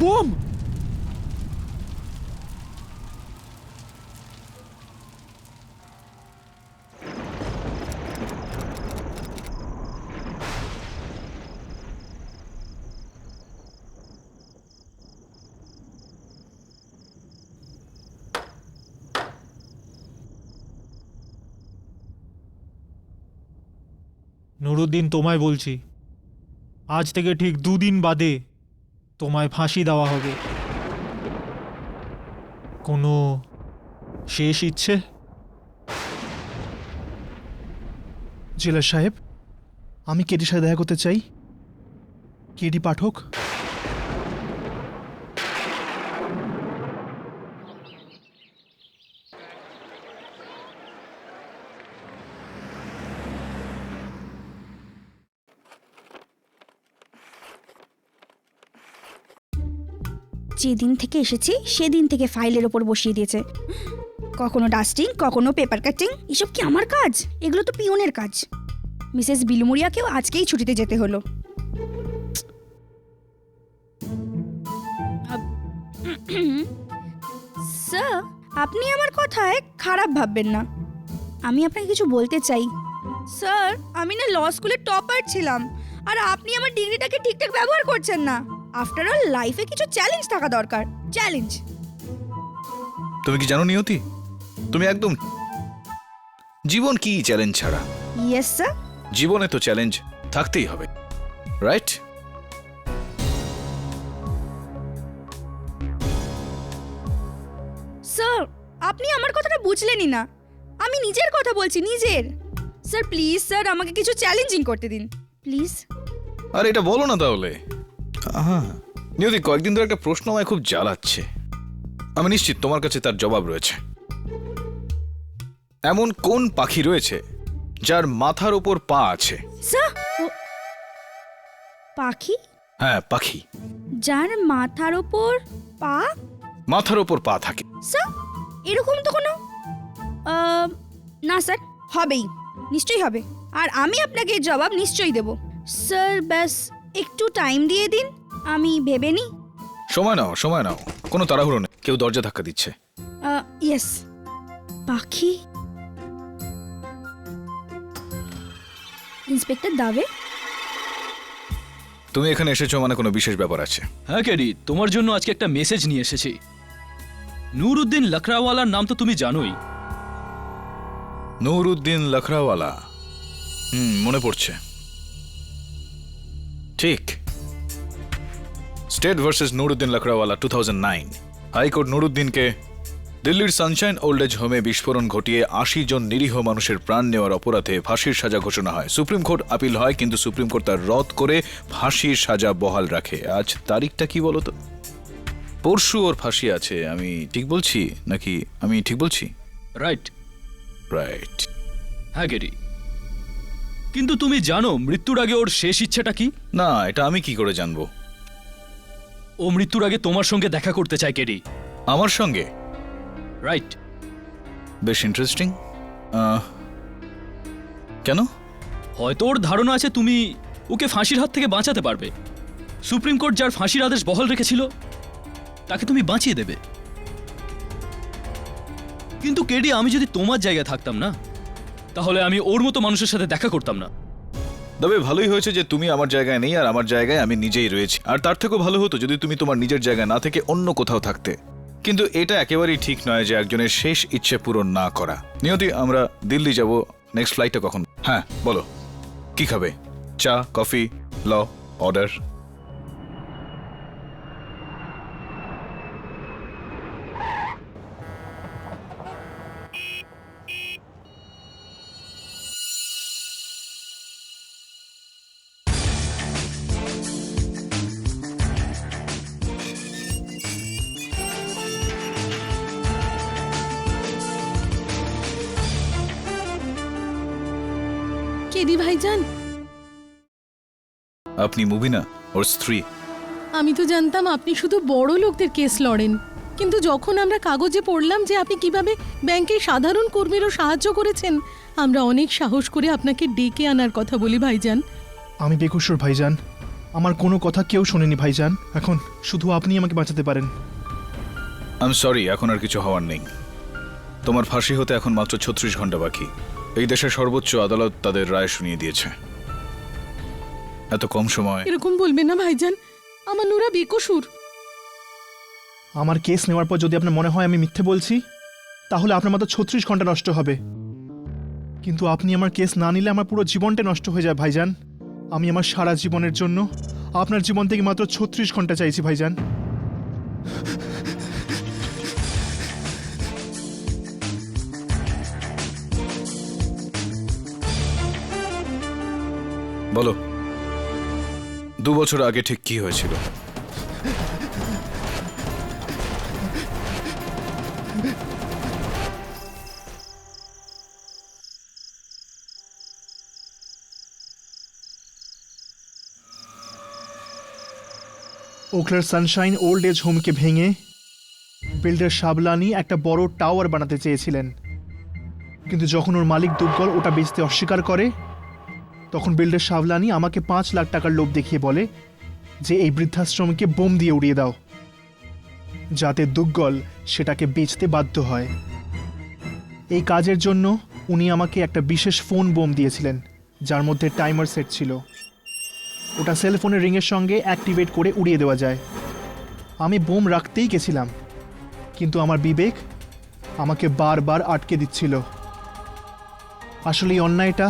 Bomb! Nuruddin, তোমায় বলছি, আজ থেকে ঠিক 2 দিন বাদে তোমায় ফাঁসি দেওয়া হবে। কোনো শেষ ইচ্ছে? জেলার সাহেব, আমি কেডির সাথে দেখা করতে চাই। কেডি পাঠক। যেদিন থেকে এসেছি সেদিন থেকে ফাইলের ওপর বসিয়ে দিয়েছে। কখনো ডাস্টিং, কখনো পেপার কাটিং। এসব কি আমার কাজ? এগুলো তো পিয়নের কাজ। মিসেস বিলুমুরিয়াকেও আজকেই ছুটিতে যেতে হলো। স্যার, আপনি আমার কথায় খারাপ ভাববেন না। আমি আপনাকে কিছু বলতে চাই। স্যার, আমি না ল স্কুলের টপার ছিলাম, আর আপনি আমার ডিগ্রিটাকে ঠিকঠাক ব্যবহার করছেন না। আফটার অল লাইফে কিছু চ্যালেঞ্জ থাকা দরকার। চ্যালেঞ্জ। তুমি কি জানো নিয়তি, তুমি একদম জীবন কি চ্যালেঞ্জ ছাড়া? Yes sir. জীবনে তো চ্যালেঞ্জ থাকতেই হবে, রাইট? স্যার, আপনি আমার কথাটা বুঝলেনই না। আমি নিজের কথা বলছি, নিজের। স্যার প্লিজ স্যার, আমাকে কিছু চ্যালেঞ্জিং করতে দিন প্লিজ। আর এটা বলো না তাহলে। নিয়তি, কয়েকদিন ধরে একটা প্রশ্ন আমায় খুব জ্বালাচ্ছে। আমি নিশ্চিত তোমার কাছে তার জবাব রয়েছে। এমন কোন পাখি রয়েছে যার মাথার ওপর পা আছে? স্যার, পাখি? হ্যাঁ, পাখি যার মাথার ওপর পা? মাথার ওপর পা থাকে। স্যার, এরকম তো কোনো না স্যার, হবেই, নিশ্চয়ই হবে। আর আমি আপনাকে জবাব নিশ্চয়ই দেব। স্যার ব্যাস একটু টাইম দিয়ে দিন, আমি ভেবে নিই। সময় নাও, সময় নাও, কোনো তাড়াহুড়ো নেই। কেউ দরজা ধাক্কা দিচ্ছে। ইয়েস। পাখি? ইন্সপেক্টর দাবে? তুমি এখানে এসেছো মানে কোনো বিশেষ ব্যাপার আছে। হ্যাঁ কেডি, তোমার জন্য আজকে একটা মেসেজ নিয়ে এসেছি। নুরুদ্দিন লখরাওয়ালার নাম তো তুমি জানোই। নুরুদ্দিন লখরাওয়ালা, মনে পড়ছে। ঠিক, স্টেট ভার্সেস নুরুদ্দিন লখরাওয়ালা 2009। হাইকোর্ট নুরুদ্দিনকে দিল্লির সানশাইন ওল্ড এজ হোমে বিস্ফোরণ ঘটিয়ে 80 জন নিরীহ মানুষের প্রাণ নেওয়ার অপরাধে ফাঁসির সাজা ঘোষণা হয়। সুপ্রিম কোর্ট আপিল হয়, কিন্তু সুপ্রিম কোর্ট তার রদ করে ফাঁসির সাজা বহাল রাখে। আজ তারিখটা কি বলতো? পরশু ওর ফাঁসি আছে। আমি ঠিক বলছি নাকি? আমি ঠিক বলছি? Right right. হ্যাঁ কেডি, কিন্তু তুমি জানো মৃত্যুর আগে ওর শেষ ইচ্ছেটা কি? না, এটা আমি কি করে জানবো? ও মৃত্যুর আগে তোমার সঙ্গে দেখা করতে চায় কেডি। আমার সঙ্গে? রাইট। বেশ ইন্টারেস্টিং। কেন? হয়তো ওর ধারণা আছে তুমি ওকে ফাঁসির হাত থেকে বাঁচাতে পারবে। সুপ্রিম কোর্ট যার ফাঁসির আদেশ বহাল রেখেছিল তাকে তুমি বাঁচিয়ে দেবে। কিন্তু কেডি, আমি যদি তোমার জায়গায় থাকতাম না, তাহলে আমি ওর মতো মানুষের সাথে দেখা করতাম না। তবে ভালোই হয়েছে যে তুমি আমার জায়গায় নেই আর আমার জায়গায় আমি নিজেই রয়েছি। আর তার থেকেও ভালো হতো যদি তুমি তোমার নিজের জায়গায় না থেকে অন্য কোথাও থাকতে। কিন্তু এটা একেবারেই ঠিক নয় যে একজনের শেষ ইচ্ছে পূরণ না করা। নিয়তি, আমরা দিল্লি যাব। নেক্সট ফ্লাইটটা কখন? হ্যাঁ বলো, কি খাবে? চা, কফি, ল, অর্ডার? কেডি ভাইজান, আপনি মুবিনা, ওর স্ত্রী। আমি তো জানতাম আপনি শুধু বড় লোকদের কেস লড়েন, কিন্তু যখন আমরা কাগজে পড়লাম যে আপনি কিভাবে ব্যাংকের সাধারণ কর্মীরও সাহায্য করেছেন, আমরা অনেক সাহস করে আপনাকে ডেকে আনার কথা বলি ভাইজান। আমি বেকসুর ভাইজান। আমার কোনো কথা কেউ শোনেনি ভাইজান। এখন শুধু আপনি আমাকে বাঁচাতে পারেন। আই এম সরি, এখন আর কিছু হওয়ার নেই। তোমার ফাঁসি হতে এখন মাত্র 36 ঘন্টা বাকি। এই দেশের সর্বোচ্চ আদালত তাদের রায় শুনিয়ে দিয়েছে। এত কম সময়। এরকম বলবেন না ভাইজান, আমার নুরা বেকসুর। আমার কেস নেওয়ার পর যদি আপনার মনে হয় আমি মিথ্যে বলছি, তাহলে আপনার মাত্র 36 ঘন্টা নষ্ট হবে। কিন্তু আপনি আমার কেস না নিলে আমার পুরো জীবনটা নষ্ট হয়ে যায় ভাইজান। আমি আমার সারা জীবনের জন্য আপনার জীবন থেকে মাত্র 36 ঘন্টা চাইছি ভাইজান। বলো, 2 বছর আগে ঠিক কি হয়েছিল? ওকলার সানশাইন ওল্ড এজ হোমকে ভেঙে বিল্ডার শাবলানি একটা বড় টাওয়ার বানাতে চেয়েছিলেন, কিন্তু যখন ওর মালিক দুগ্গল ওটা বেচতে অস্বীকার করে, তখন বিল্ডার শাবলানি আমাকে 5 লাখ টাকার লোভ দেখিয়ে বলে যে এই বৃদ্ধাশ্রমকে বোম দিয়ে উড়িয়ে দাও, যাতে দুগ্গল সেটাকে বেচতে বাধ্য হয়। এই কাজের জন্য উনি আমাকে একটা বিশেষ ফোন বোম দিয়েছিলেন, যার মধ্যে টাইমার সেট ছিল। ওটা সেল ফোনের রিংয়ের সঙ্গে অ্যাক্টিভেট করে উড়িয়ে দেওয়া যায়। আমি বোম রাখতেই গেছিলাম, কিন্তু আমার বিবেক আমাকে বারবার আটকে দিচ্ছিল। আসলে এই অন্যায়টা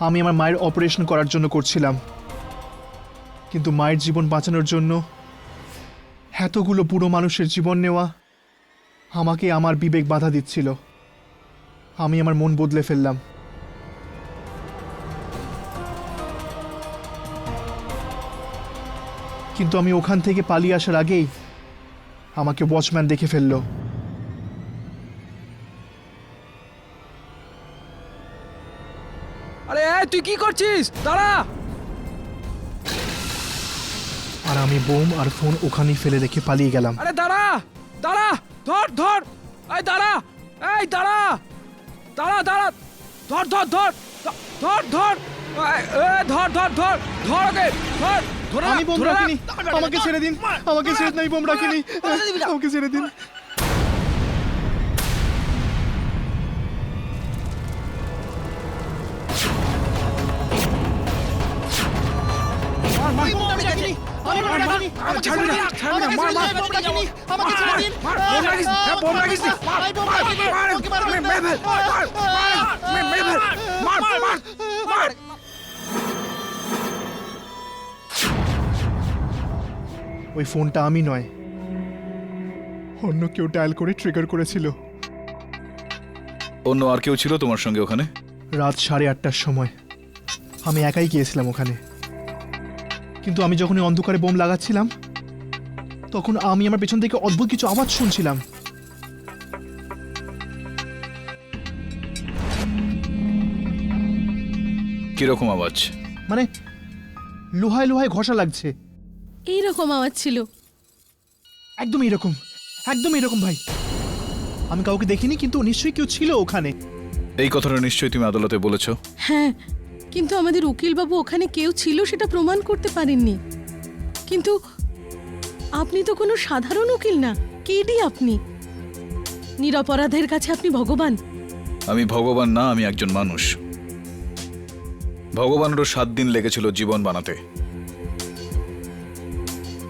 আমি আমার মায়ের অপারেশন করার জন্য করছিলাম, কিন্তু মায়ের জীবন বাঁচানোর জন্য এতগুলো বুড়ো মানুষের জীবন নেওয়া আমাকে আমার বিবেক বাধা দিচ্ছিল। আমি আমার মন বদলে ফেললাম। কিন্তু আমি ওখান থেকে পালিয়ে আসার আগেই আমাকে ওয়াচম্যান দেখে ফেললো। আরে এই, তুই কি করছিস? দাঁড়া! আর আমি বোম আর ফোন ওখানেই ফেলে রেখে পালিয়ে গেলাম। আরে দাঁড়া! দাঁড়া! ধর ধর! এই দাঁড়া! এই দাঁড়া! দাঁড়া দাঁড়া! ধর ধর ধর! ধর ধর! ধর ধর ধর! ধর ওকে! ধর! ধরে আমি বোম ধরে রাখ! রাখিনি, আমাকে ছেড়ে দিন, আমাকে ছেড়ে দিন, আমি বোম রাখিনি, আমাকে ছেড়ে দিন। মার মার! ছাড়বি না! ছাড়বি না! মার মার! মার! বোম রাখিস! হ্যাঁ, বোম রাখিস নি! মার! মার! মেরে ফেল! মার! মেরে ফেল! মার! মার! মার! ওই ফোনটা আমি নয়, অন্য কেউ ডায়াল করে ট্রিগার করেছিল। অন্য আর কেউ ছিল তোমার সঙ্গে ওখানে? রাত 8:30টার সময় আমি একাই গিয়েছিলাম ওখানে। কিন্তু আমি যখন এই অন্ধকারে বোম লাগাচ্ছিলাম, তখন আমি আমার পেছন থেকে অদ্ভুত কিছু আওয়াজ শুনছিলাম। কিরকম আওয়াজ? মানে লোহায় লোহায় ঘষা লাগছে। এইরকম আওয়াজ ছিল। একদম এরকম, একদম এরকম ভাই। আমি কাউকে দেখিনি, কিন্তু নিশ্চয়ই কেউ ছিল ওখানে। এই কথাটা নিশ্চয়ই তুমি আদালতে বলেছো? হ্যাঁ, কিন্তু আমাদের উকিলবাবু ওখানে কেউ ছিল সেটা প্রমাণ করতে পারেননি। কিন্তু আপনি তো কোনো সাধারণ উকিল না, কেডি আপনি। নিরপরাধের কাছে আপনি ভগবান। আমি ভগবান না, আমি একজন মানুষ। ভগবানেরও 7 দিন লেগেছিল জীবন বানাতে।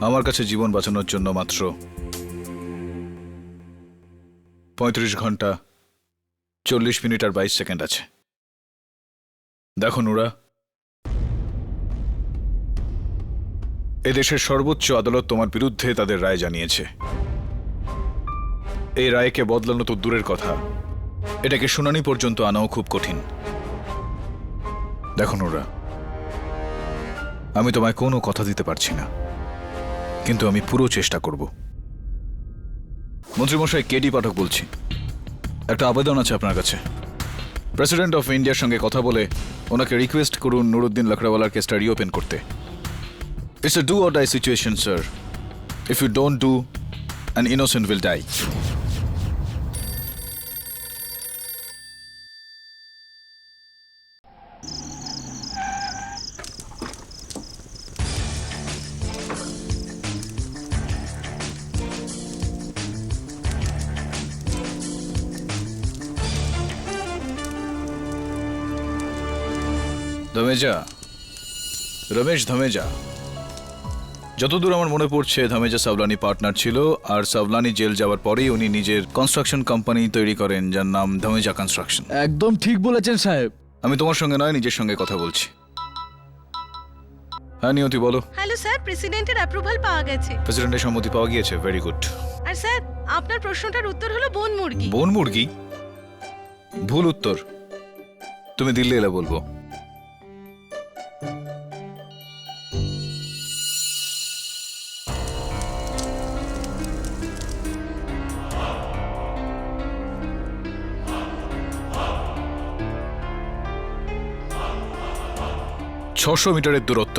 আমার কাছে জীবন বাঁচানোর জন্য মাত্র 35 ঘন্টা 40 মিনিট আর 22 সেকেন্ড আছে। দেখো নুরা, এদেশের সর্বোচ্চ আদালত তোমার বিরুদ্ধে তাদের রায় জানিয়েছে। এই রায়কে বদলানো তো দূরের কথা, এটাকে শুনানি পর্যন্ত আনাও খুব কঠিন। দেখো নুরা, আমি তোমায় কোনো কথা দিতে পারছি না, কিন্তু আমি পুরো চেষ্টা করব। মন্ত্রীমশাই, কেডি পাঠক বলছি। একটা আবেদন আছে আপনার কাছে। প্রেসিডেন্ট অফ ইন্ডিয়ার সঙ্গে কথা বলে ওনাকে রিকোয়েস্ট করুন নুরুদ্দিন লাকড়াওয়ালার কেসটা রিওপেন করতে। It's a do or die situation sir. If you don't do, an innocent will die. Dhameja, Ramesh Dhameja. যতদূর আমার মনে পড়ছে ধমেজা সাবলানি পার্টনার ছিল, আর সাবলানি জেল যাওয়ার পরেই উনি নিজের কনস্ট্রাকশন কোম্পানি তৈরি করেন যার নাম ধমেজা কনস্ট্রাকশন। একদম ঠিক বলেছেন সাহেব। আমি তোমার সঙ্গে নয়, নিজের সঙ্গে কথা বলছি। হ্যাঁ নিয়তি, বলো। হ্যালো স্যার, প্রেসিডেন্টের অ্যাপ্রুভাল পাওয়া গেছে। প্রেসিডেন্টের সম্মতি পাওয়া গিয়েছে, ভেরি গুড। আর স্যার, আপনার প্রশ্নটার উত্তর হলো বন মুরগি। বন মুরগি? ভুল উত্তর। তুমি দিল্লি এলে বলবো। ছশো মিটারের দূরত্ব।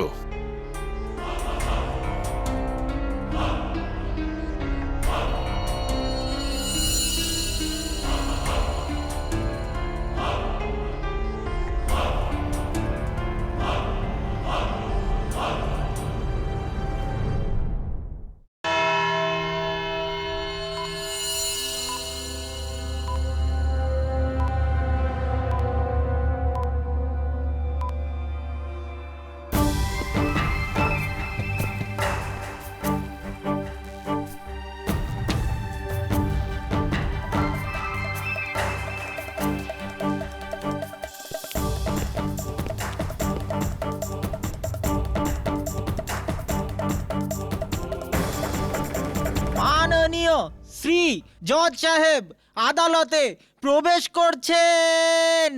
মাননীয় শ্রী জজ সাহেব আদালতে প্রবেশ করছেন।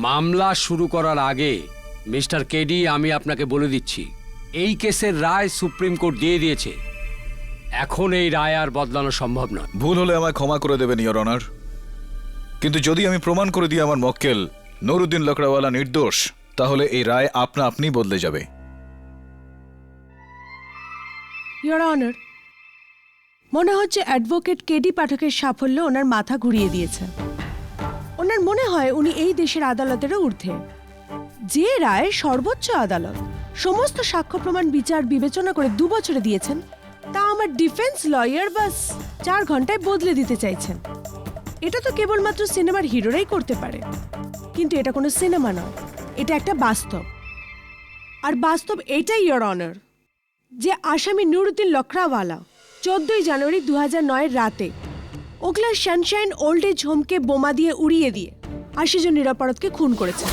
মামলা শুরু করার আগে মিস্টার কেডি, আমি আপনাকে বলে দিচ্ছি, এই কেসের রায় সুপ্রিম কোর্ট দিয়ে দিয়েছে। এখন এই রায় আর বদলানো সম্ভব নয়। ভুল হলে আমায় ক্ষমা করে দেবেন ইওর অনার, কিন্তু যদি আমি প্রমাণ করে দিই আমার মক্কেল নুরুদ্দিন লকড়াওয়ালা নির্দোষ, তাহলে এই রায় আপনা আপনি বদলে যাবে। ইয়োর অনার, মনে হচ্ছে অ্যাডভোকেট কেডি পাঠকের সাফল্য ওনার মাথা ঘুরিয়ে দিয়েছে। ওনার মনে হয় উনি এই দেশের আদালতেরও ঊর্ধ্বে। যে রায় সর্বোচ্চ আদালত সমস্ত সাক্ষ্য প্রমাণ বিচার বিবেচনা করে 2 বছরে দিয়েছেন, তা আমার ডিফেন্স লয়ার বাস 4 ঘন্টায় বদলে দিতে চাইছেন। এটা তো কেবলমাত্র সিনেমার হিরোরাই করতে পারে, কিন্তু এটা কোনো সিনেমা নয়, এটা একটা বাস্তব। আর বাস্তব এটাই ইয়োর অনার, যে আসামি নুরুদ্দিন লকড়াওয়ালা 14 জানুয়ারি 2009 রাতে ওকলার সানশাইন ওল্ড এজ হোমকে বোমা দিয়ে উড়িয়ে দিয়ে 80 জন নিরাপরাধকে খুন করেছে।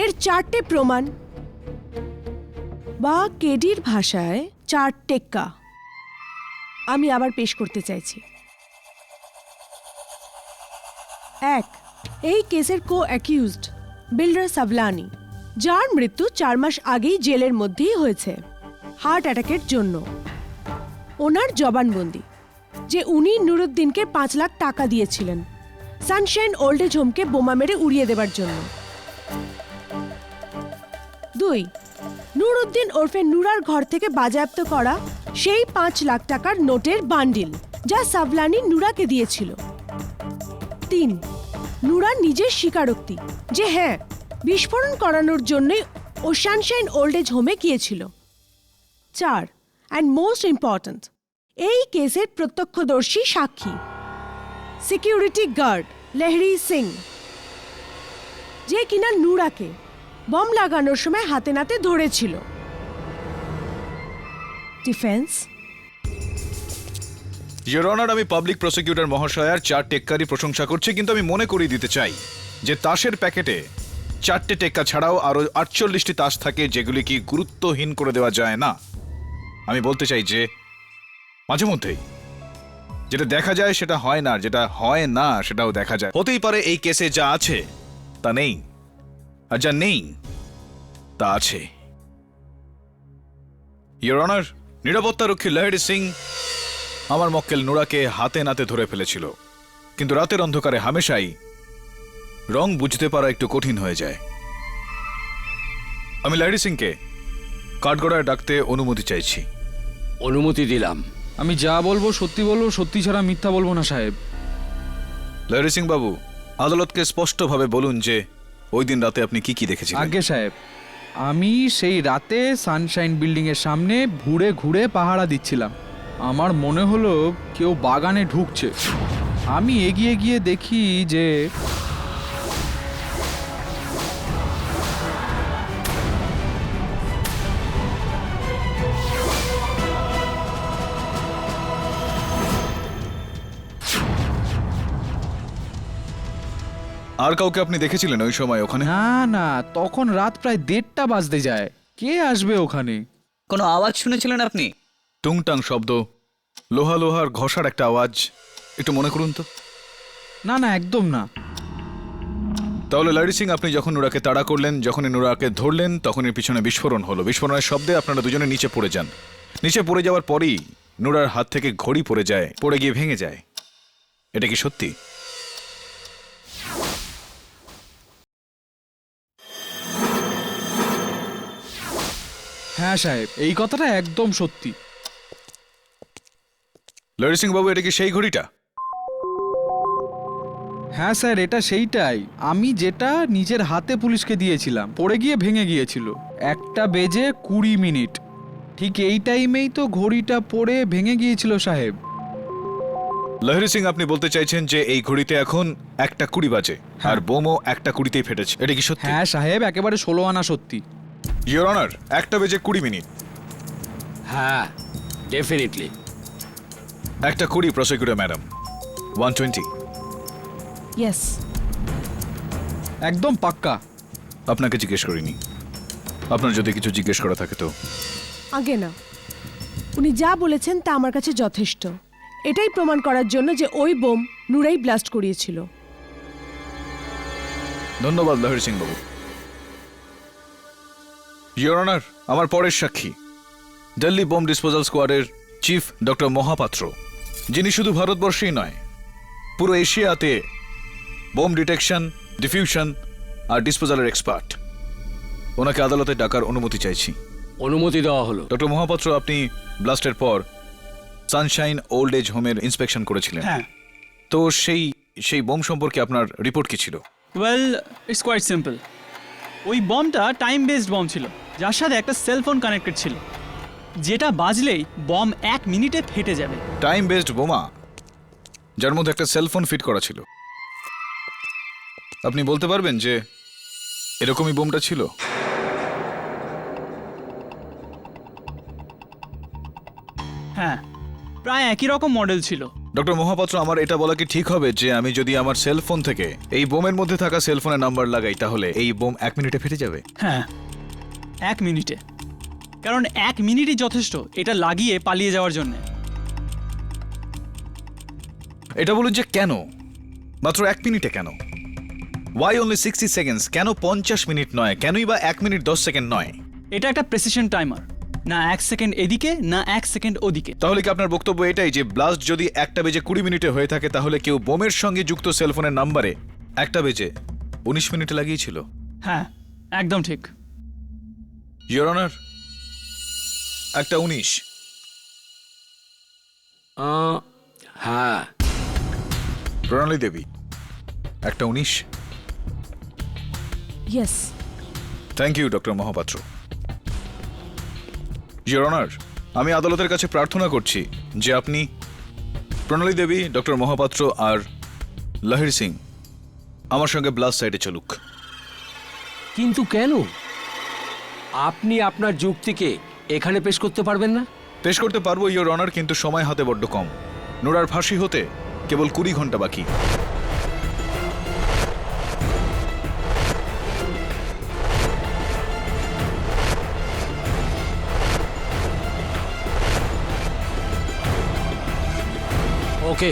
এর 4টে প্রমাণ, বা কেডির ভাষায় 4 টেক্কা, আমি আবার পেশ করতে চাইছি। 1, এই কেসের কো অ্যাকিউজড বিল্ডার সাবলানি, যার মৃত্যু 4 মাস আগেই জেলের মধ্যেই হয়েছে হার্ট অ্যাটাকের জন্য। ওনার জবানবন্দি যে উনি নুরুদ্দিনকে 5 লাখ টাকা দিয়েছিলেন সানশাইন ওল্ড এজ হোমকে বোমা মেরে উড়িয়ে দেবার জন্য। 2, নুরুদ্দিন ওরফে নুরার ঘর থেকে বাজেয়াপ্ত করা সেই 5 লাখ টাকার নোটের বান্ডিল, যা সাবলানি নুরাকে দিয়েছিল। 3, নুরা নিজের স্বীকারোক্তি যে হ্যাঁ, বিস্ফোরণ করানোর জন্যই ও সানশাইন ওল্ড এজ হোমে গিয়েছিল। 4, অ্যান্ড মোস্ট ইম্পর্ট্যান্ট, এই কেসের প্রত্যক্ষদর্শী সাক্ষী সিকিউরিটি গার্ড লেহরি সিং, যে কিনা নুরাকে বম লাগানোর সময় হাতে নাতে ধরেছিল। ডিফেন্স। ইওর অনার, আমি পাবলিক প্রসিকিউটর মহাশয়ার 4 টেক্কারই প্রশংসা করছি, কিন্তু আমি মনে করিয়ে দিতে চাই যে তাসের প্যাকেটে 4টে টেক্কা ছাড়াও আরো 48টি তাস থাকে, যেগুলি কি গুরুত্বহীন করে দেওয়া যায় না। আমি বলতে চাই যে মাঝে মধ্যেই যেটা দেখা যায় সেটা হয় না, যেটা হয় না সেটাও দেখা যায়। হতেই পারে এই কেসে যা আছে তা নেই, আর যা নেই তা আছে। ইওর অনার, নিরাপত্তারক্ষী লহেরি সিং আমার মক্কেল নুরাকে হাতে নাতে ধরে ফেলেছিল, কিন্তু রাতের অন্ধকারে হামেশাই রং বুঝতে পারা একটু কঠিন হয়ে যায়। আমি লহেরি সিংকে কাঠগড়ায় ডাকতে অনুমতি চাইছি। অনুমতি দিলাম। আমি যা বলবো সত্যি ছাড়া মিথ্যা বলবো না সাহেব। লহেরি সিং বাবু, আদালতকে স্পষ্টভাবে বলুন যে ওই দিন রাতে আপনি কি কি দেখেছিলেন। আগে সাহেব, আমি সেই রাতে সানশাইন বিল্ডিং এর সামনে ঘুরে ঘুরে পাহারা দিচ্ছিলাম। আমার মনে হলো কেউ বাগানে ঢুকছে। আমি এগিয়ে গিয়ে দেখি যে আর কাউকে আপনি দেখেছিলেন ওই সময় ওখানে? না না, তখন রাত প্রায় 1:30 বাজতে যায়। কে আসবে ওখানে? কোনো আওয়াজ শুনেছিলেন আপনি? টুংটাং শব্দ, লোহা লোহার ঘষার একটা আওয়াজ, একটু মনে করুন তো। না না, একদম না। তাহলে লারি সিং, আপনি যখন নুরাকে তাড়া করলেন, যখনই নুরাকে ধরলেন, তখনই পিছনে বিস্ফোরণ হলো। বিস্ফোরণের শব্দে আপনারা দুজনে নিচে পড়ে যান। নিচে পড়ে যাওয়ার পরই নুরার হাত থেকে ঘড়ি পড়ে যায়, পড়ে গিয়ে ভেঙে যায়। এটা কি সত্যি? হ্যাঁ সাহেব, এই কথাটা একদম সত্যি। লারি সিং বাবু, এটা কি সেই ঘড়িটা? হ্যাঁ স্যার, এটা সেইটাই। আমি যেটা নিজের হাতে পুলিশকে দিয়েছিলাম, পড়ে গিয়ে ভেঙে গিয়েছিল। 1:20 ঠিক এই টাইমেই তো ঘড়িটা পড়ে ভেঙে গিয়েছিল সাহেব। লহরি সিং, আপনি বলতে চাইছেন যে এই ঘড়িতে এখন 1:20 বাজে, আর বোমও 1:20 ফেটেছে, এটা কি সত্যি? হ্যাঁ সাহেব, একেবারে 16 আনা সত্যি। ইওর অনার, 1:20 হ্যাঁ, ডেফিনেটলি। 1:20 prosecutor madam. 120। ইয়েস। একদম পাক্কা। আপনাকে জিজ্ঞেস করিনি। আপনার যদি কিছু জিজ্ঞেস করা থাকে তো। আগে না, উনি যা বলেছেন তা আমার কাছে যথেষ্ট। এটাই প্রমাণ করার জন্য যে ওই বোম নুরাই ব্লাস্ট করিয়েছিল। ধন্যবাদ লহরি সিং বাবু। ইওর অনার, আমার পরের সাক্ষী দিল্লি বোম ডিসপোজাল স্কোয়াডের চিফ ডক্টর মহাপাত্র, যিনি শুধু ভারতবর্ষেই নয়, পুরো এশিয়াতে বোম ডিটেকশন, ডিফিউশন আর ডিসপোজালের এক্সপার্ট। ওনাকে আদালতে ডাকার অনুমতি চাইছি। অনুমতি দেওয়া হলো। ডক্টর মহাপাত্র, আপনি ব্লাস্টের পর সানশাইন ওল্ড এজ হোমের ইন্সপেকশন করেছিলেন। হ্যাঁ। তো সেই বোম সম্পর্কে আপনার রিপোর্ট কি ছিল? Well, it's quite simple. ওই বমটা টাইম বেসড বম ছিল, যার সাথে একটা সেলফোন কানেক্টেড ছিল, যেটা বাজলেই বম 1 মিনিটে ফেটে যাবে। টাইম বেসড বোমা, যার মধ্যে একটা সেলফোন ফিট করা ছিল। আপনি বলতে পারবেন যে এরকমই বোমটা ছিল? হ্যাঁ, প্রায় একই রকম মডেল ছিল। ডক্টর মহাপাত্র, আমার এটা বলা কি ঠিক হবে যে আমি যদি আমার সেলফোন থেকে এই বোমের মধ্যে থাকা সেলফোনের নাম্বার লাগাই, তাহলে এই বোম 1 মিনিটে ফেটে যাবে? হ্যাঁ, 1 মিনিটে। কারণ 1 মিনিটই যথেষ্ট এটা লাগিয়ে পালিয়ে যাওয়ার জন্য। এটা বলুন যে কেন মাত্র 1 মিনিটে? কেন ওয়াই অনলি 60 সেকেন্ডস? কেন 50 মিনিট নয়? কেনই বা 1 মিনিট 10 সেকেন্ড নয়? এটা একটা প্রেসিশন টাইমার, না 1 সেকেন্ড এদিকে না 1 সেকেন্ড ওদিকে। তাহলে কি আপনার বক্তব্য এটাই যে ব্লাস্ট যদি 1:20 হয়ে থাকে, তাহলে কেউ বোমের সঙ্গে যুক্ত সেলফোনের নাম্বারে 1:19 লাগিয়েছিল? হ্যাঁ, একদম ঠিক। Your honour, 1:19। হ্যাঁ। Pranali Devi, 1:19। Yes. Thank you doctor Mohapatra. Your honour, আমি আদালতের কাছে প্রার্থনা করছি যে আপনি প্রণালী দেবী, ডক্টর মহাপাত্র আর লহরি সিং আমার সঙ্গে ব্লাস্ট সাইডে চলুক। কিন্তু কেন? আপনি আপনার যুক্তিকে এখানে পেশ করতে পারবেন না? পেশ করতে পারবো ইওর অনার, কিন্তু সময় হাতে বড্ড কম। নোরার ফাঁসি হতে কেবল 20 ঘন্টা বাকি। ওকে।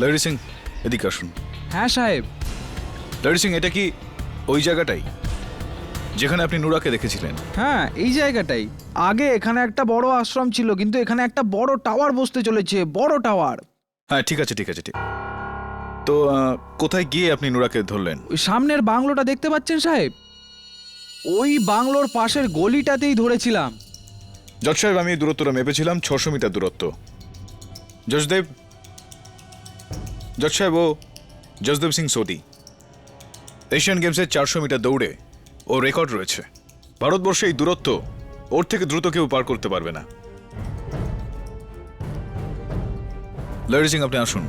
লহরি সিং, এদিকে আসুন। হ্যাঁ সাহেব। লহরি সিং, এটা কি ওই জায়গাটাই যেখানে আপনি নুরাকে দেখেছিলেন? হ্যাঁ, এই জায়গাটাই। আগে এখানে একটা বড় আশ্রম ছিল, কিন্তু এখানে একটা বড় টাওয়ার বসতে চলেছে, বড় টাওয়ার। হ্যাঁ, ঠিক আছে ঠিক আছে ঠিক। তো কোথায় গিয়ে আপনি নুরাকে ধরলেন? ওই সামনের বাংলোটা দেখতে পাচ্ছেন সাহেব, ওই বাংলোর পাশের গলিটাতেই ধরেছিলাম। জজ সাহেব, আমি দূরত্বটা মেপেছিলাম 600 মিটার দূরত্ব। জজদেব, জজ সাহেব, ও জসদেব সিং সোদি। এশিয়ান গেমসে 400 মিটার দৌড়ে ও রেকর্ড রয়েছে। ভারতবর্ষে এই দূরত্ব ওর থেকে দ্রুত কেউ পার করতে পারবে না। লরি সিং, আপনি আসুন।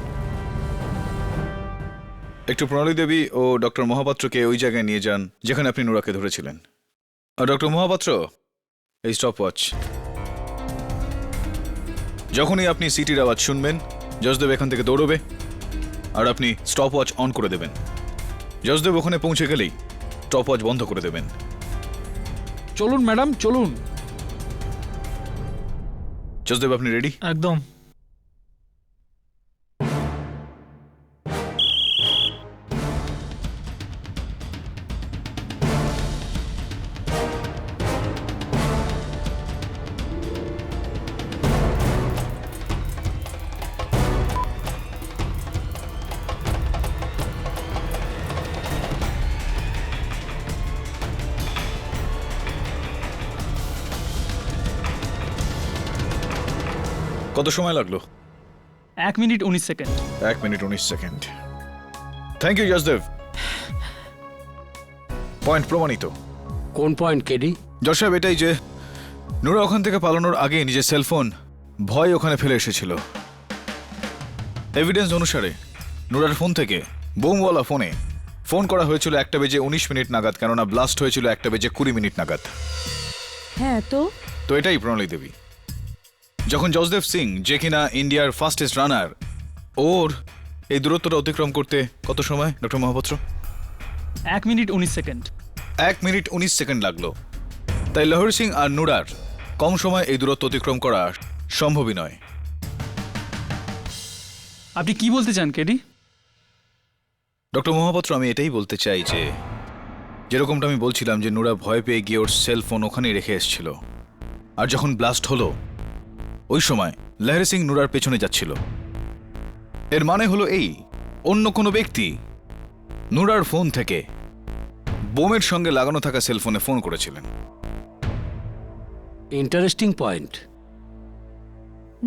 একটু প্রণালী দেবী ও ডক্টর মহাপাত্রকে ওই জায়গায় নিয়ে যান যেখানে আপনি নুরাকে ধরেছিলেন। আর ডক্টর মহাপাত্র, এই স্টপ ওয়াচ। যখনই আপনি সিটির আওয়াজ শুনবেন, জসদেব এখান থেকে দৌড়বে আর আপনি স্টপ ওয়াচ অন করে দেবেন। জসদেব ওখানে পৌঁছে গেলেই স্টপ ওয়াচ বন্ধ করে দেবেন। চলুন ম্যাডাম, চলুন। জসদেব, আপনি রেডি? একদম। কত সময় লাগলো? 1 minute 19 second. 1 minute 19 second. Thank you Jasdev. Point প্রমাণিত। কোন পয়েন্ট কেডি? জজ সাহেব, এটাই যে নুরা ওখান থেকে পালানোর আগে নিজের সেলফোন ভয় ওখানে ফেলে এসেছিল। এভিডেন্স অনুসারে নুরার ফোন থেকে বোমওয়ালা ফোনে ফোন করা হয়েছিল 1:19 নাগাদ, কেননা ব্লাস্ট হয়েছিল 1:20 নাগাদ। হ্যাঁ তো এটাই প্রণালী দেবী। যখন জসদেব সিং, যে কিনা ইন্ডিয়ার ফাস্টেস্ট রানার, ওর এই দূরত্বটা অতিক্রম করতে কত সময় doctor Mohapatra? 1 minute 19 second. 1 minute 19 second লাগলো। তাই লহরি সিং আর নুরার কম সময় এই দূরত্ব অতিক্রম করা সম্ভবই নয়। আপনি কি বলতে চান কেডি? ডক্টর মহাপাত্র, আমি এটাই বলতে চাই যে যেরকমটা আমি বলছিলাম যে নুরা ভয় পেয়ে গিয়ে ওর সেল ফোন ওখানেই রেখে এসেছিল, আর যখন ব্লাস্ট হলো ওই সময় লহরি সিং নুরার পেছনে যাচ্ছিল। এর মানে হলো এই, অন্য কোনো ব্যক্তি নুরার ফোন থেকে বোমের সঙ্গে লাগানো থাকা সেলফোনে ফোন করেছিলেন। Interesting point.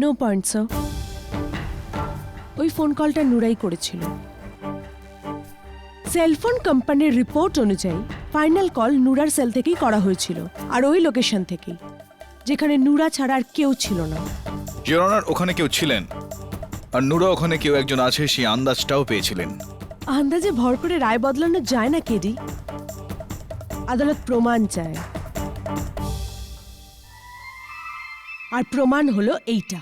No point sir. ওই ফোন কলটা নুরাই করেছিল। সেলফোন কোম্পানির রিপোর্ট অনুযায়ী ফাইনাল কল নুরার সেল থেকেই করা হয়েছিল, আর ওই লোকেশন থেকেই, যেখানে নুরা ছাড়া আর কেউ ছিল না। ইওর অনার, ওখানে কেউ ছিলেন আর নুরা ওখানে কেউ একজন আছে, সেই আন্দাজটাও পেয়েছিলেন। আন্দাজে ভর করে রায় বদলানো যায় না কেডি। আদালত প্রমাণ চায়, আর প্রমাণ হলো এইটা।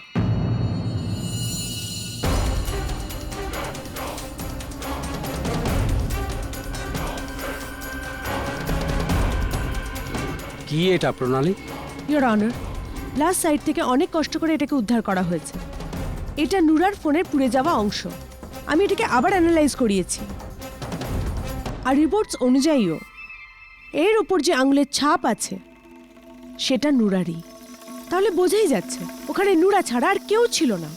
কি এটা প্রণালী? ইওর অনার, লাস্ট সাইড থেকে অনেক কষ্ট করে এটাকে উদ্ধার করা হয়েছে। এটা নুরার ফোনের পুড়ে যাওয়া অংশ। আমি এটাকে আবার অ্যানালাইজ করিয়েছি, আর রিপোর্টস অনুযায়ীও এর উপর যে আঙুলের ছাপ আছে সেটা নুরারই। তাহলে বোঝাই যাচ্ছে ওখানে নুরা ছাড়া আর কেউ ছিল না।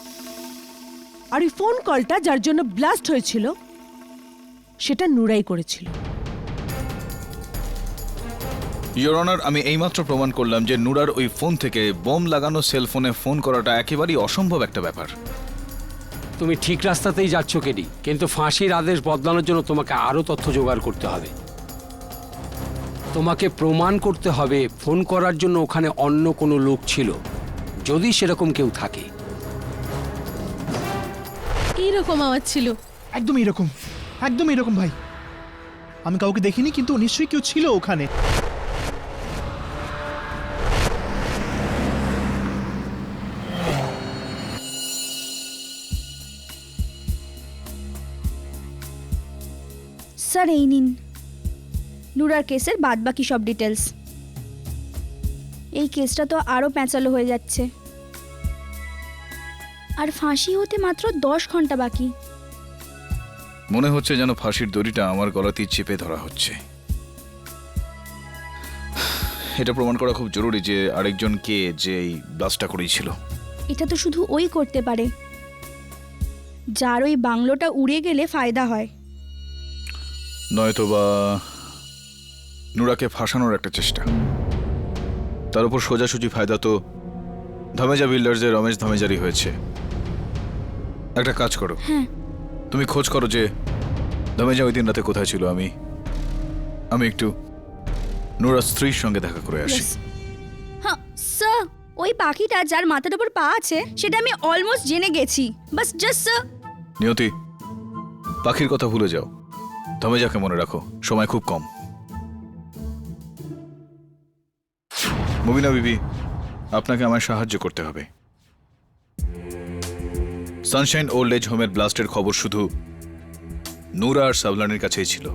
আর এই ফোন কলটা যার জন্য ব্লাস্ট হয়েছিল সেটা নুরাই করেছিল। ইওর অনার, আমি এইমাত্র প্রমাণ করলাম যে নুরার ওই ফোন থেকে বোম লাগানো সেলফোনে ফোন করাটা একেবারেই অসম্ভব একটা ব্যাপার। তুমি ঠিক রাস্তাতেই যাচ্ছ কেডি, কিন্তু ফাঁসির আদেশ বদলানোর জন্য তোমাকে আরো তথ্য জোগাড় করতে হবে। তোমাকে প্রমাণ করতে হবে ফোন করার জন্য ওখানে অন্য কোনো লোক ছিল, যদি সেরকম কেউ থাকে। এইরকম আওয়াজ ছিল। একদম এরকম, একদম এরকম ভাই। আমি কাউকে দেখিনি, কিন্তু নিশ্চয়ই কেউ ছিল ওখানে। স্যার, এই নিন নুরার কেসের বাদবাকি সব ডিটেলস। এই কেসটা তো আরও প্যাঁচালো হয়ে যাচ্ছে, আর ফাঁসি হতে মাত্র 10 ঘন্টা বাকি। মনে হচ্ছে যেন ফাঁসির দড়িটা আমার গলাতেই চেপে ধরা হচ্ছে। এটা প্রমাণ করা খুব জরুরি যে আরেকজন কে যে এই ব্লাস্টটা করেছিল। এটা তো শুধু ওই করতে পারে যার ওই বাংলোটা উড়ে গেলে ফায়দা হয়। নয়তো বা নুরাকে ফাঁসানোর একটা চেষ্টা। তার উপর সোজাসুজি ফায়দা তো ধামেজা বিল্ডার্সের রমেশ ধামেজারই হয়েছে। একটা কাজ করো, তুমি খোঁজ করো যে ধামেজা ওই দিন রাতে কোথায় ছিল। আমি একটু নুরার স্ত্রীর সঙ্গে দেখা করে আসি। হ্যাঁ স্যার, ওই পাখিটা যার মাথার উপর পা আছে সেটা আমি অলমোস্ট জেনে গেছি। বাস জাস্ট স্যার। নিয়তি, পাখির কথা ভুলে যাও, ধামেজাকে মনে রাখো, সময় খুব কম। মুবিনা বিবি, আপনাকে আমায় সাহায্য করতে হবে। সানশাইন ওল্ড এজ হোমের ব্লাস্টের খবর শুধু নুরা আর সাবলানির কাছেই ছিল।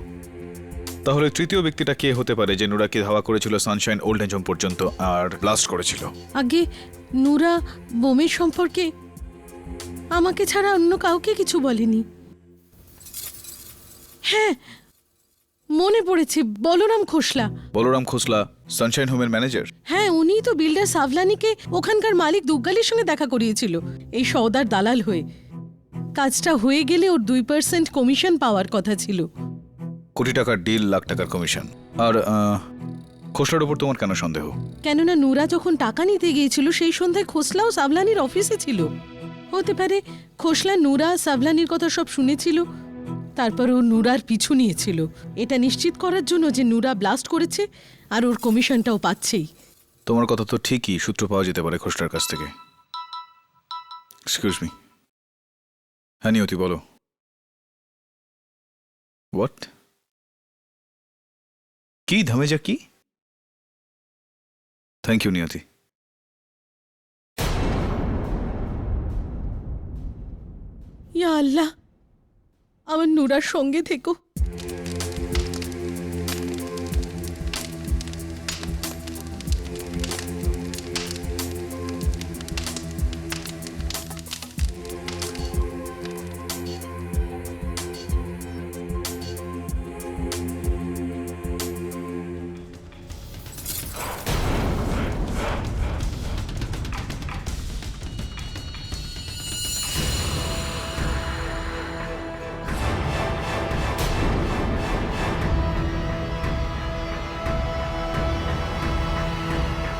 তাহলে তৃতীয় ব্যক্তিটা কে হতে পারে যে নুরাকে ধাওয়া করেছিল সানশাইন ওল্ড এজ হোম পর্যন্ত আর ব্লাস্ট করেছিল? আগে নুরা বোমের সম্পর্কে আমাকে ছাড়া অন্য কাউকে কিছু বলেনি। হ্যাঁ, মনে পড়েছে, বলরাম খোসলা। বলরাম খোসলা সানশাইন হোমের ম্যানেজার? হ্যাঁ, উনিই তো বিল্ডার সাভলানিকে ওখানকার মালিক দুগ্গালির সঙ্গে দেখা করিয়েছিল এই সওদার দালাল হয়ে। কাজটা হয়ে গেলে ওর 2% কমিশন পাওয়ার কথা ছিল। কোটি টাকার ডিল, লাখ টাকার কমিশন। আর খোসলার ওপর তোমার কেন সন্দেহ? কেননা নুরা যখন টাকা নিতে গিয়েছিল সেই সন্ধ্যায় খোসলাও সাভলানির অফিসে ছিল। হতে পারে খোসলা নুরা সাভলানির কথা সব শুনেছিল, তারপর ও নুরার পিছু নিয়েছিল এটা নিশ্চিত করার জন্য যে নুরা ব্লাস্ট করেছে আর ওর কমিশনটাও পাচ্ছেই। তোমার কথা তো ঠিকই, সূত্র পাওয়া যেতে পারে খোসলার কাছ থেকে। Excuse me. হ্যাঁ নিয়তি, বলো। হোয়াট? কি ধামেজা কি? থ্যাংক ইউ নিয়তি। ইয়া আল্লাহ, আমার নুরার সঙ্গে থেকো।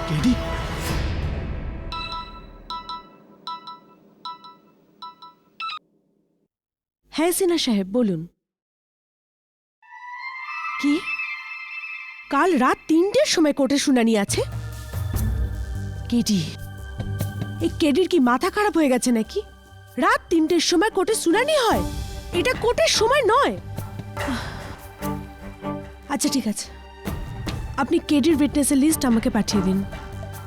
কেডি, হ্যাঁ সিনহা সাহেব বলুন। কি কাল রাত 3টের সময় কোর্টে শুনানি আছে? কেডি, এই কেডির কি মাথা খারাপ হয়ে গেছে নাকি? রাত 3টের সময় কোর্টে শুনানি হয়? এটা কোর্টের সময় নয়। আচ্ছা ঠিক আছে, আপনি কেডির উইটনেসের লিস্ট আমাকে পাঠিয়ে দিন,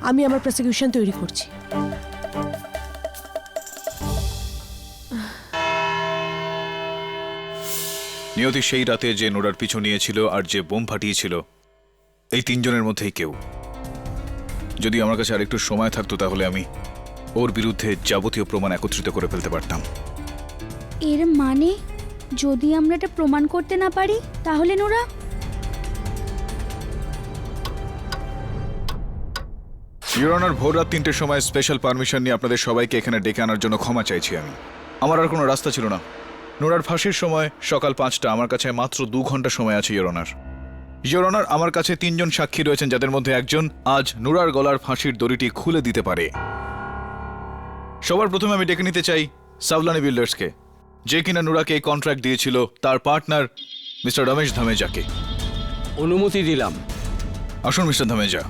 আমি আমার প্রসিকিউশন তৈরি করছি। নিয়তি সেই রাতে যে নোরার পিছু নিয়েছিল আর যে বোম ফাটিয়েছিল, এই তিনজনের মধ্যেই কেউ। যদি আমার কাছে আরেকটু সময় থাকতো তাহলে আমি ওর বিরুদ্ধে যাবতীয় প্রমাণ একত্রিত করে ফেলতে পারতাম। এর মানে যদি আমরা এটা প্রমাণ করতে না পারি তাহলে নোরা? ইওর অনার, ভোর রাত 3টের সময় স্পেশাল পারমিশন নিয়ে আপনাদের সবাইকে এখানে ডেকে আনার জন্য ক্ষমা চাইছি আমি। আমার আর কোনো রাস্তা ছিল না। নোরার ফাঁসির সময় সকাল 5টা, আমার কাছে মাত্র 2 ঘন্টা সময় আছে ইওর অনার। ইওর অনার, আমার কাছে 3 জন সাক্ষী রয়েছেন যাদের মধ্যে একজন আজ নোরার গলার ফাঁসির দড়িটি খুলে দিতে পারে। সবার প্রথমে আমি ডেকে নিতে চাই সাভলানি বিল্ডার্সকে, যে কিনা নোরাকে এই কন্ট্রাক্ট দিয়েছিল, তার পার্টনার মিস্টার রমেশ ধামেজাকে। অনুমতি দিলাম। আসুন মিস্টার ধামেজা,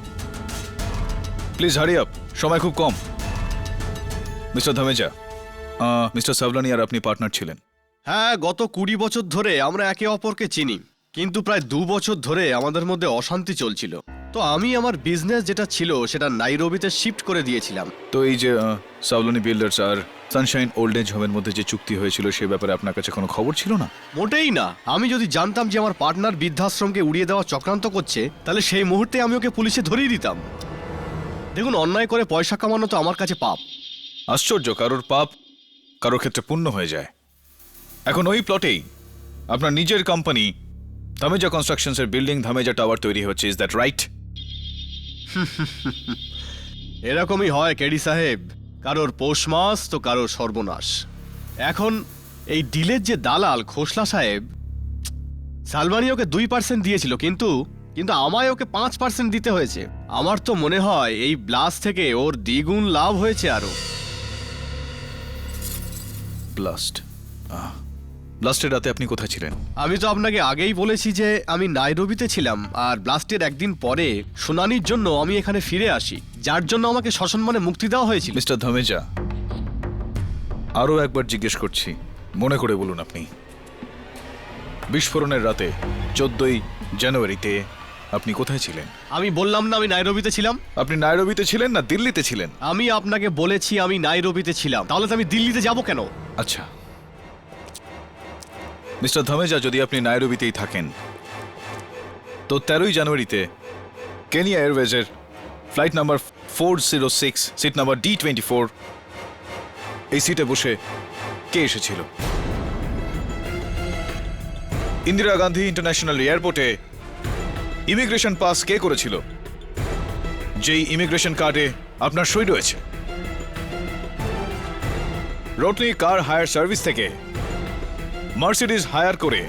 প্লিজ হারি আপ, সময় খুব কম। মিস্টার ধামেজা, মিস্টার সাভলানি আর আপনি পার্টনার ছিলেন। হ্যাঁ, গত 20 বছর ধরে আমরা একে অপরকে চিনি, কিন্তু প্রায় 2 বছর ধরে আমাদের মধ্যে অশান্তি চলছিল। তো আমি আমার বিজনেস যেটা ছিল সেটা নাইরোবিতে শিফট করে দিয়েছিলাম। তো এই যে সাভলানি বিল্ডার্স আর সানশাইন ওল্ড এজ হোমের মধ্যে যে চুক্তি হয়েছিল সে ব্যাপারে আপনার কাছে কোনো খবর ছিল না? মোটেই না। আমি যদি জানতাম যে আমার পার্টনার বৃদ্ধাশ্রমকে উড়িয়ে দেওয়া চক্রান্ত করছে, তাহলে সেই মুহূর্তে আমি ওকে পুলিশে ধরিয়ে দিতাম। দেখুন, অন্যায় করে পয়সা কামানো তো আমার কাছে পাপ। আশ্চর্য, কারোর পাপ কারোর ক্ষেত্রে পুণ্য হয়ে যায়। এখন ওই প্লটেই আপনার নিজের কোম্পানি ধামেজা কনস্ট্রাকশনসের বিল্ডিং ধামেজা টাওয়ার তৈরি হচ্ছে, ইজ দ্যাট রাইট? এরকমই হয় কেডি সাহেব, কারোর পৌষ মাস তো কারোর সর্বনাশ। এখন এই ডিলের যে দালাল খোসলা সাহেব, সালমানি ওকে 2% দিয়েছিল, কিন্তু আমায় ওকে 5% দিতে হয়েছে। আমার তো মনে হয় এই ব্লাস্ট থেকে ওর দ্বিগুণ লাভ হয়েছে আরো। ব্লাস্ট? ব্লাস্টের রাতে আপনি কোথায় ছিলেন? আমি তো আপনাকে আগেই বলেছি যে আমি নাইরোবিতে ছিলাম, আর ব্লাস্টের একদিন পরে শুনানির জন্য আমি এখানে ফিরে আসি, যার জন্য আমাকে সসম্মানে মুক্তি দেওয়া হয়েছিল। মিস্টার ধামেজা, আরও একবার জিজ্ঞেস করছি, মনে করে বলুন আপনি বিস্ফোরণের রাতে 14ই জানুয়ারিতে আপনি কোথায় ছিলেন? আমি বললাম না আমি নাইরোবিতে ছিলাম। আপনি নাইরোবিতে ছিলেন না দিল্লিতে ছিলেন? আমি আপনাকে বলেছি আমি নাইরোবিতে ছিলাম, তাহলে তো আমি দিল্লিতে যাব কেন? আচ্ছা মিস্টার ধামেজা, যদি আপনি নাইরোবিতেই থাকেন তো 13ই জানুয়ারিতে কেনিয়া এয়ারওয়েজের flight number 406 seat number D24 এই সিটে বসে কে এসেছিল? ইন্দিরা গান্ধী ইন্টারন্যাশনাল এয়ারপোর্টে ইমিগ্রেশন পাস কে করেছিল, যেই ইমিগ্রেশন কার্ডে আপনার সই রয়েছে? রোটনি কার হায়ার সার্ভিস থেকে মার্সিডিজ হায়ার করে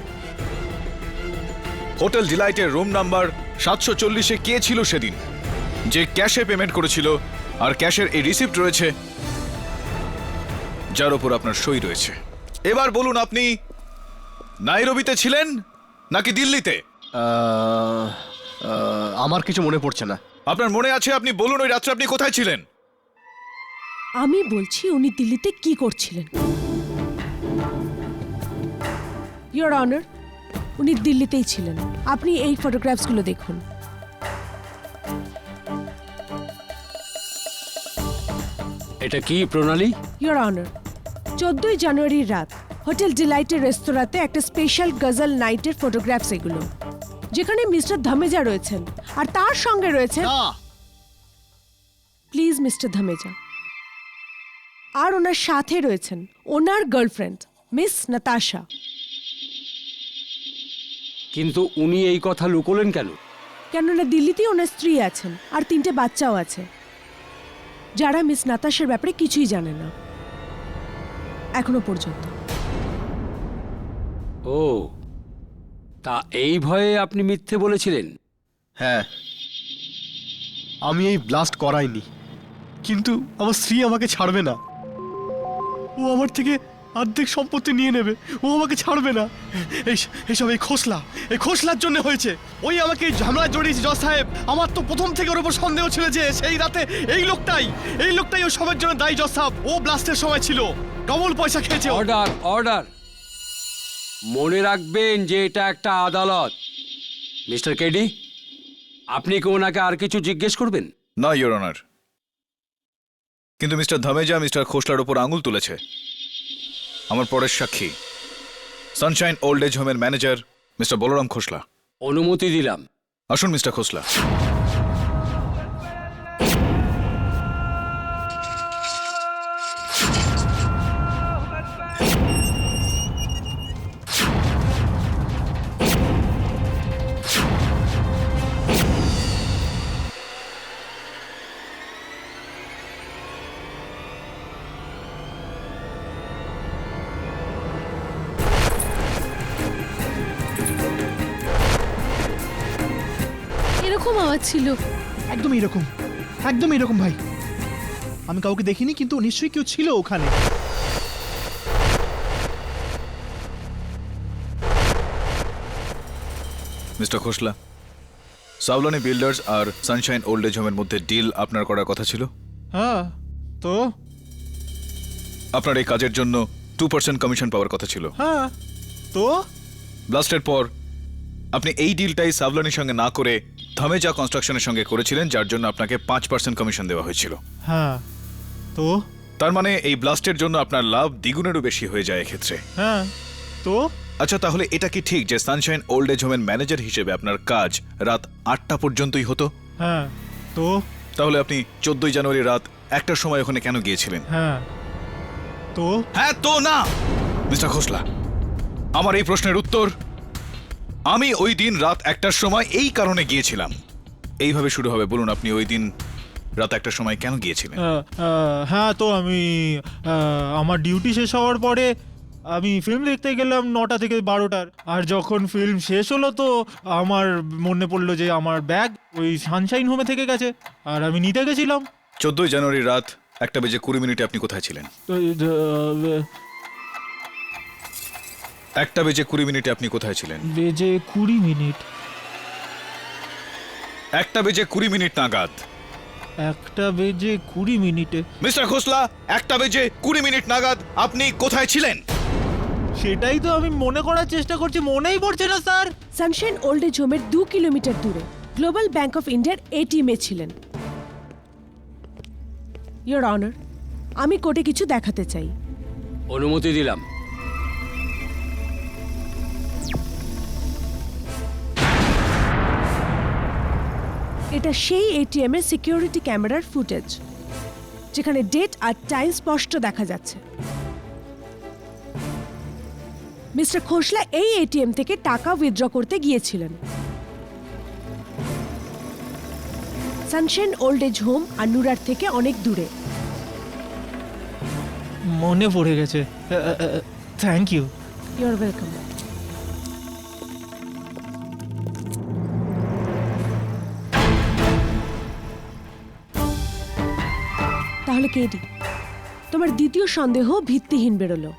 হোটেল ডিলাইটের রুম নাম্বার 740-এ কে ছিল সেদিন, যে ক্যাশে পেমেন্ট করেছিল, আর ক্যাশের এই রিসিপ্ট রয়েছে যার উপর আপনার সই রয়েছে? এবার বলুন আপনি নাইরোবিতে ছিলেন নাকি দিল্লিতে? আমার কিছু মনে পড়ছে না। আপনার মনে আছে? আপনি বলুন ওই রাত্রে আপনি কোথায় ছিলেন? আমি বলছি উনি দিল্লিতে কি করছিলেন। ইয়োর অনার, উনি দিল্লিতেই ছিলেন। আপনি এই ফটোগ্রাফসগুলো দেখুন। এটা কি প্রণালী? ইয়োর অনার, 14ই জানুয়ারির রাত হোটেল ডিলাইটের রেস্তোরাঁতে একটা স্পেশাল গজল নাইটের ফটোগ্রাফস এগুলো, যেখানে মিস্টার ধামেজা রয়েছেন আর তার সঙ্গে রয়েছেন প্লিজ মিস্টার ধামেজা, আর ওনার সাথে রয়েছেন ওনার গার্লফ্রেন্ড মিস নাতাশা। কিন্তু উনি এই কথা লুকোলেন কেন? কেননা দিল্লিতেই ওনার স্ত্রী আছেন আর 3টে বাচ্চাও আছে, যারা মিস নাতাশার ব্যাপারে কিছুই জানে না এখনো পর্যন্ত। ও, তা এই ভয়ে আপনি মিথ্যে বলেছিলেন? হ্যাঁ, আমি এই ব্লাস্ট করাইনি, কিন্তু আমার স্ত্রী আমাকে ছাড়বে না। ও আমার থেকে অর্ধেক সম্পত্তি নিয়ে নেবে, ও আমাকে ছাড়বে না। এইসব এই খোসলার জন্য হয়েছে। ওই আমাকে এই ঝামেলায় জড়িয়েছে জজ সাহেব। আমার তো প্রথম থেকে ওর উপর সন্দেহ ছিল যে সেই রাতে এই লোকটাই ও সবার জন্য দায়ী। জজ সাহেব, ও ব্লাস্টের সময় ছিল, ডবল পয়সা খেয়েছে। Order, order. মনে রাখবেন যে এটা একটা আদালত। মিস্টার কেডি, আপনি কি ওনাকে আর কিছু জিজ্ঞেস করবেন? না ইয়োর অনার, কিন্তু মিস্টার ধামেজা মিস্টার খোসলার উপর আঙুল তুলেছে। আমার পরের সাক্ষী সানশাইন ওল্ড এজ হোমের ম্যানেজার মিস্টার বলরাম খোসলা। অনুমতি দিলাম। আসুন মিস্টার খোসলা। এরকম আওয়াজ ছিল? একদম এরকম ভাই। আমি কাউকে দেখিনি, কিন্তু নিশ্চয়ই কেউ ছিল ওখানে। মিস্টার খোসলা, সাওলানি বিল্ডার্স আর সানশাইন ওল্ড এজ হোমের মধ্যে ডিল আপনার করার কথা ছিল। হ্যাঁ, তো আপনার এই কাজের জন্য 2% কমিশন পাওয়ার কথা ছিল। হ্যাঁ, তো ব্লাস্টের পর আপনি এই ডিলটাই সাওলানির সঙ্গে না করে ধামেজা কনস্ট্রাকশনের সঙ্গে করেছিলেন, যার জন্য আপনাকে 5% কমিশন দেওয়া হয়েছিল। হ্যাঁ, তো তার মানে এই ব্লাস্টের জন্য আপনার লাভ দ্বিগুণেরও বেশি হয়ে যায় এক্ষেত্রে। হ্যাঁ, তো আচ্ছা, তাহলে এটা কি ঠিক যে সানশাইন ওল্ড এজ হোমের ম্যানেজার হিসেবে আপনার কাজ রাত 8টা পর্যন্তই হতো? হ্যাঁ, তো তাহলে আপনি 14ই জানুয়ারি রাত 1টার সময় ওখানে কেন গিয়েছিলেন? হ্যাঁ, তো হ্যাঁ তো না। মিস্টার খোসলা, আমার এই প্রশ্নের উত্তর, আমি ওই দিন রাত 1টার সময় এই কারণে গিয়েছিলাম। এইভাবে শুরু হবে। বলুন আপনি ওই দিন রাত 1টার সময় কেন গিয়েছিলেন? হ্যাঁ, তো আমি আমার ডিউটি শেষ হওয়ার পরে আমি ফিল্ম দেখতে গেলাম 9টা থেকে 12টার। আর যখন ফিল্ম শেষ হলো তো আমার মনে পড়লো যে আমার ব্যাগ ওই সানশাইন হোমে থেকে গেছে, আর আমি নিতে গেছিলাম। 14ই জানুয়ারি রাত 1:20 আপনি কোথায় ছিলেন? 1:20 আপনি কোথায় ছিলেন? বেজে 20 মিনিট। 1:20 নাগাদ। 1:20 মিস্টার খোসলা, 1:20 নাগাদ আপনি কোথায় ছিলেন? সেটাই তো আমি মনে করার চেষ্টা করছি, মনেই পড়ছে না স্যার। সানশাইন ওল্ড এজ হোমের 2 কিলোমিটার দূরে গ্লোবাল ব্যাংক অফ ইন্ডিয়ার এটিএমে ছিলেন। ইয়োর অনার, আমি কোর্টে কিছু দেখাতে চাই। অনুমতি দিলাম। এটা সেই এটিএম এর সিকিউরিটি ক্যামেরার ফুটেজ, যেখানে ডেট আর টাইম স্পষ্ট দেখা যাচ্ছে। মিস্টার খোসলা এই এটিএম থেকে টাকা উইথড্র করতে গিয়েছিলেন। সানশাইন ওল্ড এজ হোম আর নুরার থেকে অনেক দূরে। মনে পড়ে গেছে, thank you. You are welcome. তাহলে কেডি, তোমার দ্বিতীয় সন্দেহ ভিত্তিহীন বেরোলো।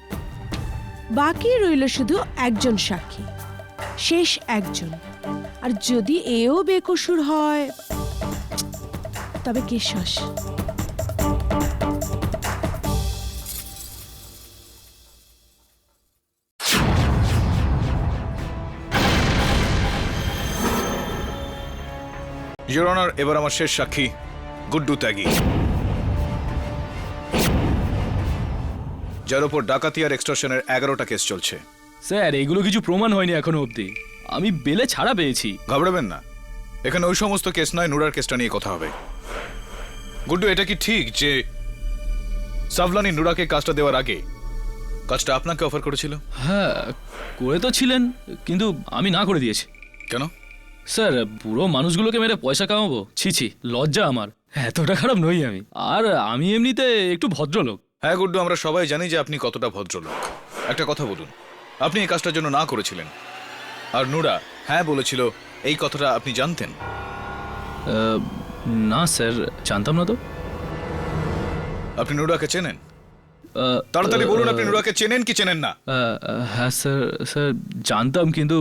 বাকি রইল শুধু একজন সাক্ষী, শেষ একজন। আর যদি এও বেকসুর হয় তবে কে শ্বাস। ইয়োর অনার, এবার আমার শেষ সাক্ষী গুড্ডু ত্যাগী, যার উপর ডাকাতি আর এক্সটর্শনের 11টা কেস চলছে। স্যার, এগুলো কিছু প্রমাণ হয়নি এখনো অবধি। আমি বেলে ছাড়া পেয়েছি। ঘাবড়াবেন না, এখানে ওই সমস্ত কেস নয়, নুরার কেসটা নিয়ে কথা হবে। গুড্ডু, এটা কি ঠিক যে সাভলানি নুরাকে কাজটা দেওয়ার আগে কাজটা আপনাকে অফার করেছিল? হ্যাঁ, করে তো ছিলেন, কিন্তু আমি না করে দিয়েছি। কেন? স্যার, পুরো মানুষগুলোকে মেরে পয়সা কামাবো? ছি ছি, লজ্জা আমার। এতটা খারাপ নই আমি। আর আমি এমনিতে একটু ভদ্রলোক। হ্যাঁ গুড্ডু, আমরা সবাই জানি যে আপনি কতটা ভদ্রলোক। একটা কথা বলুন, আপনি এই কাজটার জন্য না করেছিলেন, আর নুরা হ্যাঁ বলেছিল, এই কথাটা আপনি জানতেন? না স্যার, জানতাম না তো। আপনি নুরাকে চেনেন? তাড়াতাড়ি বলুন, আপনি নুরাকে চেনেন কি চেনেন না? হ্যাঁ স্যার, স্যার জানতাম, কিন্তু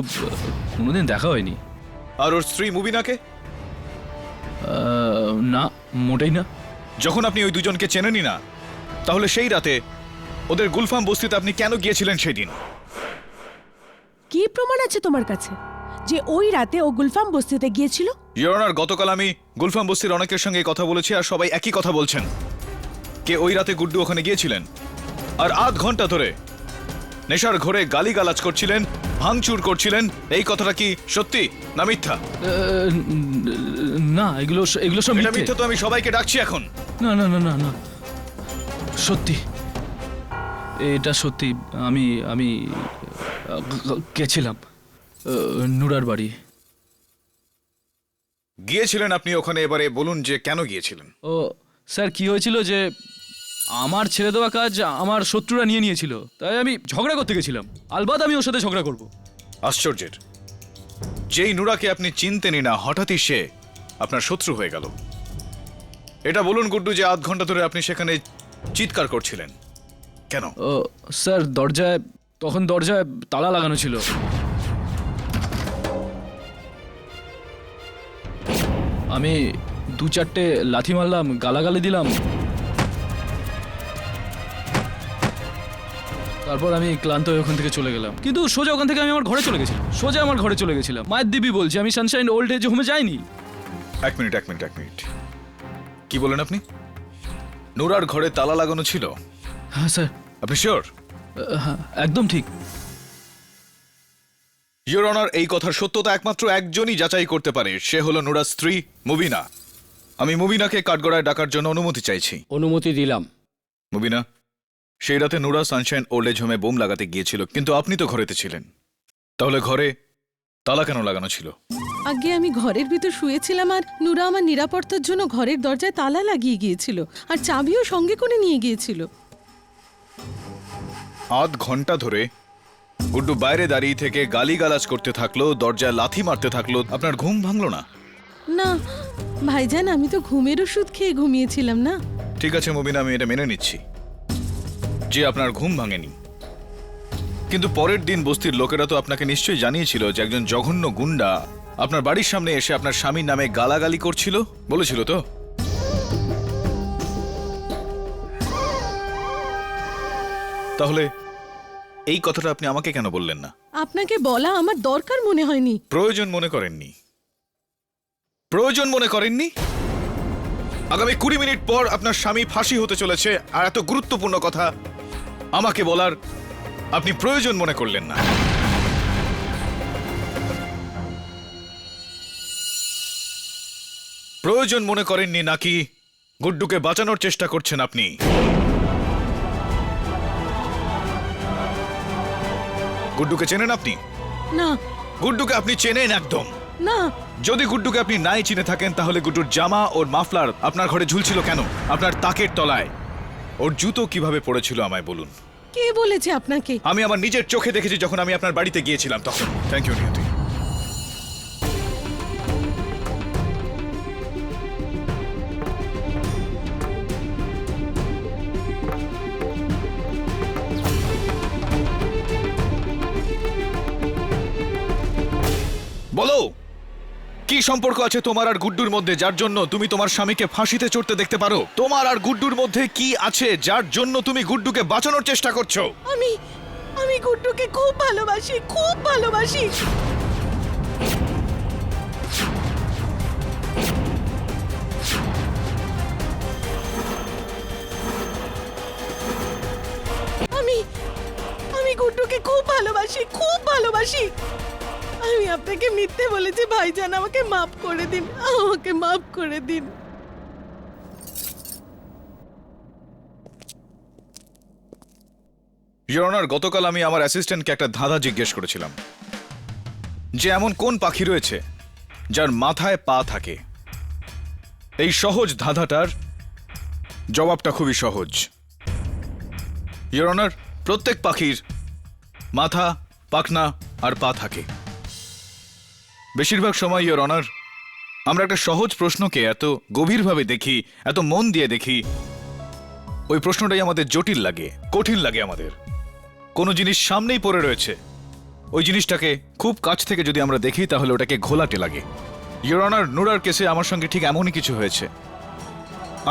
কোনোদিন দেখা হয়নি। আর ওর স্ত্রী মুবিনাকে? না, মোটেই না। যখন আপনি ওই দুজনকে চেনেনই না, তাহলে সেই রাতে ওদের গুলফাম বস্তিতে আপনি কেন গিয়েছিলেন সেদিন? কি প্রমাণ আছে তোমার কাছে যে ওই রাতে ও গুলফাম বস্তিতে গিয়েছিল? ইয়োর অনার, গতকাল আমি গুলফাম বস্তির অনেকের সঙ্গে কথা বলেছি, আর সবাই একই কথা বলছেন, কে ওই রাতে গুড্ডু ওখানে গিয়েছিলেন আর আধ ঘন্টা ধরে নেশার ঘরে গালিগালাজ করছিলেন, ভাঙচুর করছিলেন। এই কথাটা কি সত্যি না মিথ্যা? না, এগুলো সব এটা মিথ্যা তো আমি সবাইকে ডাকছি এখন। না না না না না, সত্যি, এটা সত্যি। আমি গেছিলাম নুরার বাড়ি। গিয়েছিলেন আপনি ওখানে, এবারে বলুন যে কেন গিয়েছিলেন? ও স্যার, কি হয়েছিল যে আমার ছেড়ে দেওয়া কাজ আমার শত্রুরা নিয়ে নিয়েছিল, তাই আমি ঝগড়া করতে গেছিলাম। আলবাত আমি ওর সাথে ঝগড়া করব। আশ্চর্যের, যেই নুরাকে আপনি চিনতেনই না, হঠাৎই সে আপনার শত্রু হয়ে গেল। এটা বলুন গুড্ডু, যে আধ ঘন্টা ধরে আপনি সেখানে চিৎকার করছিলেন কেন? ও স্যার, তখন দরজায় তালা লাগানো ছিল। আমি 2-4টে লাথি মারলাম, গালাগালি দিলাম, তারপর আমি ক্লান্ত হয়ে ওখান থেকে চলে গেলাম। কিন্তু সোজা ওখান থেকে আমি আমার ঘরে চলে গেছিলাম। মায়ের দিবি বলছি, আমি সানশাইন ওল্ড এজ হোমে যাইনি। এক মিনিট, কি বলেন আপনি? নুরার ঘরে তালা লাগানো ছিল? হ্যাঁ স্যার। আপনি শিওর? হ্যাঁ, একদম ঠিক। ইয়োর অনার, এই কথার সত্যতা একমাত্র একজনই যাচাই করতে পারে, সে হলো নুরার স্ত্রী মুবিনা। আমি মুবিনাকে কাঠগড়ায় ডাকার জন্য অনুমতি চাইছি। অনুমতি দিলাম। মুবিনা, সেই রাতে নুরা সানশাইন ওল্ড এজ হোমে বোম লাগাতে গিয়েছিল, কিন্তু আপনি তো ঘরেতে ছিলেন, তাহলে ঘরে তালা কেন লাগানো ছিল? আগে আমি ঘরের ভিতর শুয়েছিলাম, আর নুরা আমার নিরাপত্তার জন্য ঘরের দরজায় তালা লাগিয়ে গিয়েছিল, আর চাবিও সঙ্গে করে নিয়ে গিয়েছিল। আধ ঘন্টা ধরে গুড্ডু বাইরে দাঁড়িয়ে থেকে গালিগালাজ করতে থাকলো, দরজায় লাথি মারতে থাকলো, আপনার ঘুম ভাঙলো না? না ভাইজান, আমি তো ঘুমের ওষুধ খেয়ে ঘুমিয়েছিলাম না। ঠিক আছে মুবিনা, আমি এটা মেনে নিচ্ছি যে আপনার ঘুম ভাঙেনি, কিন্তু পরের দিন বস্তির লোকেরা তো আপনাকে নিশ্চয়ই জানিয়েছিল যে একজন জঘন্য গুন্ডা আপনার বাড়ির সামনে এসে আপনার স্বামীর নামে গালাগালি করছিল, বলেছিল তো? তাহলে এই কথাটা আপনি আমাকে কেন বললেন না? আপনাকে বলা আমার দরকার মনে হয়নি। প্রয়োজন মনে করেননি? প্রয়োজন মনে করেননি? আগামী 20 মিনিট পর আপনার স্বামী ফাঁসি হতে চলেছে, আর এত গুরুত্বপূর্ণ কথা আমাকে বলার আপনি প্রয়োজন মনে করলেন না। প্রয়োজন মনে করেননি নাকি গুড্ডুকে বাঁচানোর চেষ্টা করছেন আপনি? গুড্ডুকে চেনেন আপনি? না গুড্ডুকে আপনি চেনেন একদম? না। যদি গুড্ডুকে আপনি নাই চিনে থাকেন তাহলে গুড্ডুর জামা ওর মাফলার আপনার ঘরে ঝুলছিল কেন? আপনার তাকের তলায় ওর জুতো কিভাবে পড়েছিল আমায় বলুন। কে বলেছে আপনাকে? আমি আমার নিজের চোখে দেখেছি যখন আমি আপনার বাড়িতে গিয়েছিলাম তখন। থ্যাংক ইউ নিয়তি। বলো, কি সম্পর্ক আছে তোমার আর গুড্ডুর মধ্যে যার জন্য তুমি তোমার স্বামীকে ফাঁসিতে চড়তে দেখতে পারো? তোমার আর গুড্ডুর মধ্যে কি আছে যার জন্য তুমি গুড্ডুকে বাঁচানোর চেষ্টা করছো? আমি গুড্ডুকে খুব ভালোবাসি, খুব ভালোবাসি। আমি গুড্ডুকে খুব ভালোবাসি, খুব ভালোবাসি। আমি আপনাকে মিথ্যে বলেছি ভাইজান, আমাকে মাফ করে দিন, আমাকে মাফ করে দিন। ইওর অনার, গতকাল আমি আমার অ্যাসিস্ট্যান্টকে একটা ধাঁধা জিজ্ঞেস করেছিলাম যে এমন কোন পাখি রয়েছে যার মাথায় পা থাকে। এই সহজ ধাঁধাটার জবাবটা খুবই সহজ। ইওর অনার, প্রত্যেক পাখির মাথা, পাখনা আর পা থাকে। বেশিরভাগ সময় ইওর অনার আমরা একটা সহজ প্রশ্নকে এত গভীরভাবে দেখি, এত মন দিয়ে দেখি, ওই প্রশ্নটাই আমাদের জটিল লাগে, কঠিন লাগে আমাদের। কোনো জিনিস সামনেই পড়ে রয়েছে, ওই জিনিসটাকে খুব কাছ থেকে যদি আমরা দেখি তাহলে ওটাকে ঘোলাটে লাগে। ইওর অনার, নুরার কেসে আমার সঙ্গে ঠিক এমনই কিছু হয়েছে।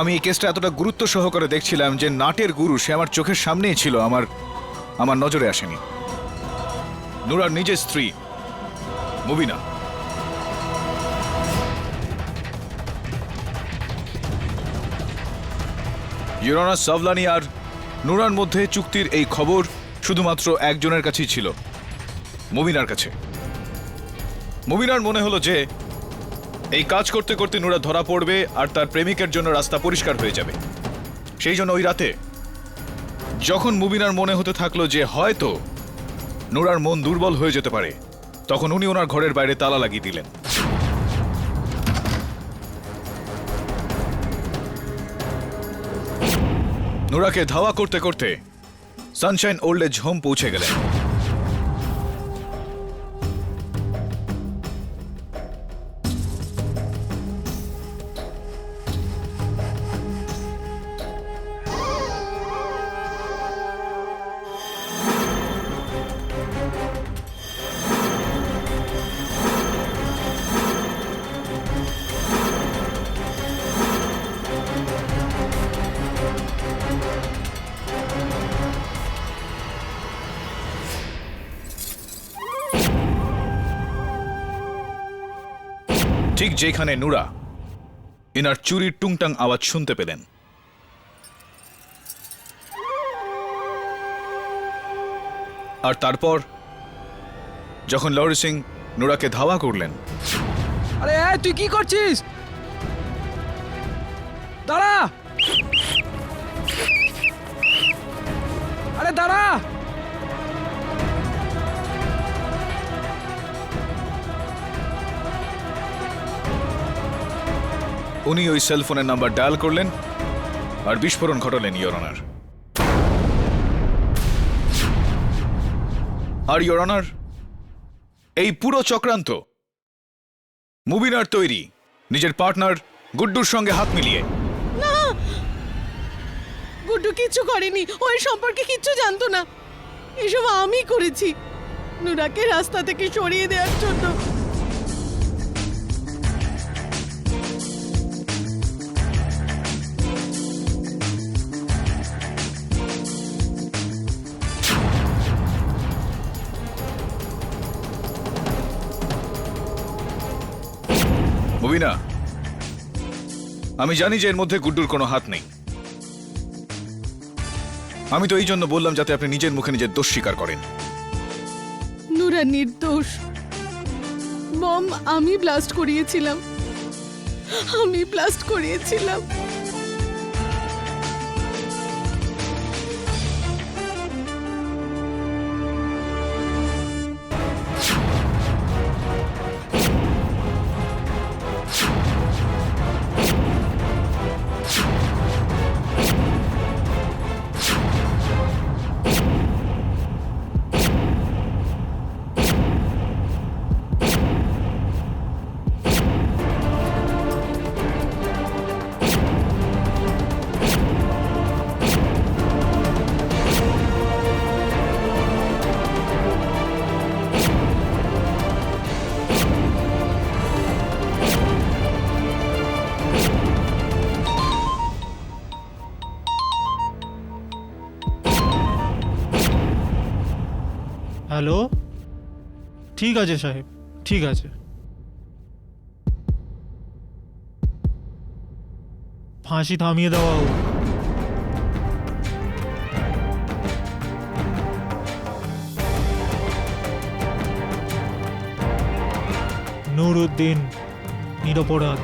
আমি এই কেসটা এতটা গুরুত্ব সহকারে দেখছিলাম যে নাটের গুরু সে আমার চোখের সামনেই ছিল, আমার নজরে আসেনি। নুরার নিজের স্ত্রী মুবিনা। ইওর অনার, সাভলানি আর নুরার মধ্যে চুক্তির এই খবর শুধুমাত্র একজনের কাছেই ছিল, মুবিনার কাছে। মুবিনার মনে হলো যে এই কাজ করতে করতে নুরা ধরা পড়বে আর তার প্রেমিকের জন্য রাস্তা পরিষ্কার হয়ে যাবে। সেই জন্য ওই রাতে যখন মুবিনার মনে হতে থাকলো যে হয়তো নুরার মন দুর্বল হয়ে যেতে পারে, তখন উনি ওনার ঘরের বাইরে তালা লাগিয়ে দিলেন। নুরাকে ধাওয়া করতে করতে সানশাইন ওল্ড এজ হোম পৌঁছে গেলেন। ঠিক যেখানে নুরা ইনার চুরির টুংটাং আওয়াজ শুনতে পেলেন, আর তারপর যখন লরি সিং নুরাকে ধাওয়া করলেন। আরে তুই কি করছিস? দাঁড়া! আরে দাঁড়া! উনি ওই সেলফোনের নাম্বার ডায়াল করলেন আর বিস্ফোরণ ঘটালেন ইওর অনার। আর ইওর অনার, এই পুরো চক্রান্ত মুবিনার তৈরি, নিজের পার্টনার গুড্ডুর সঙ্গে হাত মিলিয়ে। না, গুড্ডু কিচ্ছু করেনি, ওই সম্পর্কে কিচ্ছু জানতো না। এসব আমি করেছি নুরাকে রাস্তা থেকে সরিয়ে দেওয়ার জন্য। মুবিনা, আমি জানি যে এর মধ্যে গুড্ডুর কোনো হাত নেই। আমি তো এই জন্য বললাম যাতে আপনি নিজের মুখে নিজের দোষ স্বীকার করেন। নুরা নির্দোষ। বম আমি ব্লাস্ট করিয়েছিলাম, আমি ব্লাস্ট করিয়েছিলাম। হ্যালো, ঠিক আছে সাহেব, ঠিক আছে। ফাঁসি থামিয়ে দেওয়া হোক। নুরউদ্দিন নিরপরাধ।